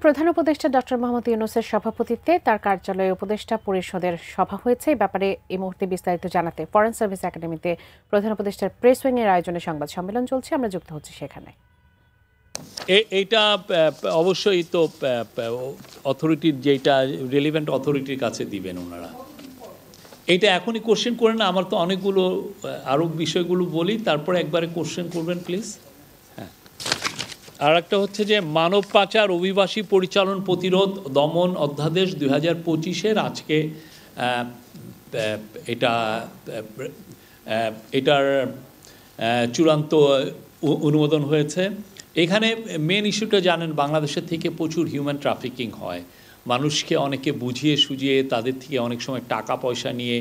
প্রধান উপদেষ্টা ডক্টর মোহাম্মদ ইউনূসের সভাপতিত্বে তার কার্যালয়ে উপদেষ্টা পরিষদের সভা হয়েছে। এই ব্যাপারে এই মুহূর্তে বিস্তারিত জানাতে ফরেন সার্ভিস একাডেমিতে প্রধান উপদেষ্টার প্রেস উইং এর আয়োজনে সংবাদ সম্মেলন চলছে। আমরা যুক্ত হচ্ছি সেখানে। এইটা অবশ্যই তো অথরিটির যেটা রেলিভেন্ট অথরিটির কাছে দিবেন ওনারা। এইটা এখনই কোশ্চেন করেন না, আমার তো অনেকগুলো আরও বিষয়গুলো বলি, তারপরে একবারে কোশ্চেন করবেন প্লিজ। হ্যাঁ, আর একটা হচ্ছে যে মানব পাচার অভিবাসী পরিচালন প্রতিরোধ দমন অধ্যাদেশ 2025-এর আজকে এটার চূড়ান্ত অনুমোদন হয়েছে। এখানে মেন ইস্যুটা জানেন, বাংলাদেশের থেকে প্রচুর হিউম্যান ট্রাফিকিং হয়। মানুষকে অনেকে বুঝিয়ে সুঝিয়ে তাদের থেকে অনেক সময় টাকা পয়সা নিয়ে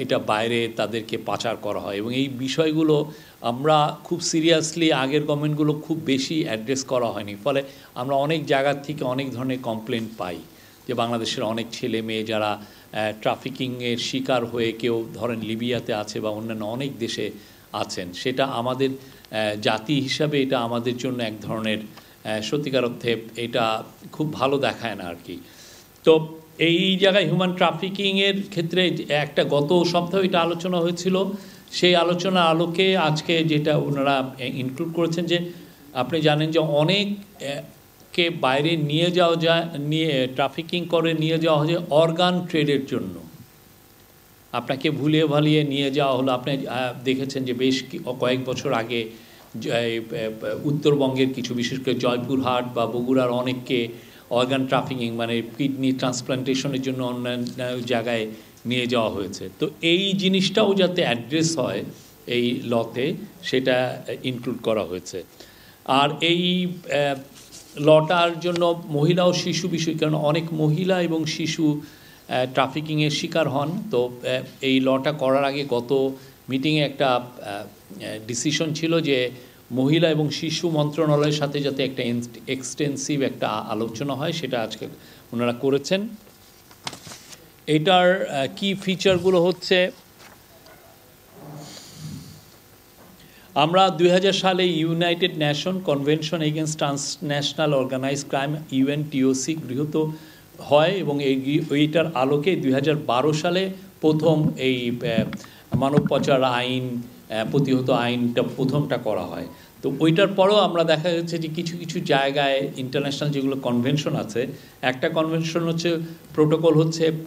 এটা বাইরে তাদেরকে পাচার করা হয়, এবং এই বিষয়গুলো আমরা খুব সিরিয়াসলি আগের গভর্নমেন্টগুলো খুব বেশি অ্যাড্রেস করা হয়নি। ফলে আমরা অনেক জায়গার থেকে অনেক ধরনের কমপ্লেন পাই যে বাংলাদেশের অনেক ছেলে মেয়ে যারা ট্রাফিকিংয়ের শিকার হয়ে কেউ ধরেন লিবিয়াতে আছে বা অন্যান্য অনেক দেশে আছেন। সেটা আমাদের জাতি হিসাবে এটা আমাদের জন্য এক ধরনের সত্যিকার অর্থে এটা খুব ভালো দেখায় না আর কি। তো এই জায়গায় হিউম্যান ট্রাফিকিংয়ের ক্ষেত্রে একটা গত সপ্তাহে এটা আলোচনা হয়েছিল। সেই আলোচনার আলোকে আজকে যেটা ওনারা ইনক্লুড করেছেন যে আপনি জানেন যে অনেককে বাইরে নিয়ে যাওয়া যায়, ট্রাফিকিং করে নিয়ে যাওয়া হয় অর্গান ট্রেডের জন্য। আপনাকে ভুলিয়ে ভালিয়ে নিয়ে যাওয়া হলো। আপনি দেখেছেন যে বেশ কয়েক বছর আগে উত্তরবঙ্গের কিছু, বিশেষ করে জয়পুরহাট বা বগুড়ার অনেককে অর্গান ট্রাফিকিং মানে কিডনি ট্রান্সপ্লান্টেশনের জন্য অন্যান্য জায়গায় নিয়ে যাওয়া হয়েছে। তো এই জিনিসটাও যাতে অ্যাড্রেস হয় এই লতে, সেটা ইনক্লুড করা হয়েছে। আর এই লটার জন্য মহিলা ও শিশু বিষয়, কারণ অনেক মহিলা এবং শিশু ট্রাফিকিংয়ের শিকার হন। তো এই লটা করার আগে গত মিটিংয়ে একটা ডিসিশন ছিল যে মহিলা এবং শিশু মন্ত্রণালয়ের সাথে যাতে একটা এক্সটেন্সিভ একটা আলোচনা হয়, সেটা আজকে ওনারা করেছেন। এটার কি ফিচারগুলো হচ্ছে, আমরা 2000 সালে United Nation Convention against transnational organised crime UNTOC গৃহীত হয়, এবং এইটার আলোকে 2012 সালে প্রথম এই মানব পাচার আইন প্রতিহত আইনটা প্রথমটা করা হয়। তো ওইটার পরেও আমরা দেখা যাচ্ছে যে কিছু কিছু জায়গায় ইন্টারন্যাশনাল যেগুলো কনভেনশন আছে, একটা কনভেনশন হচ্ছে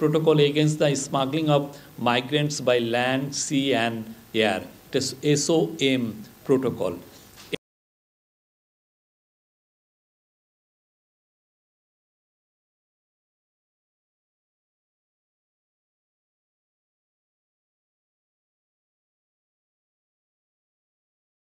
protocol against the smuggling of migrants by land, sea and air, এটা SOM প্রোটোকল।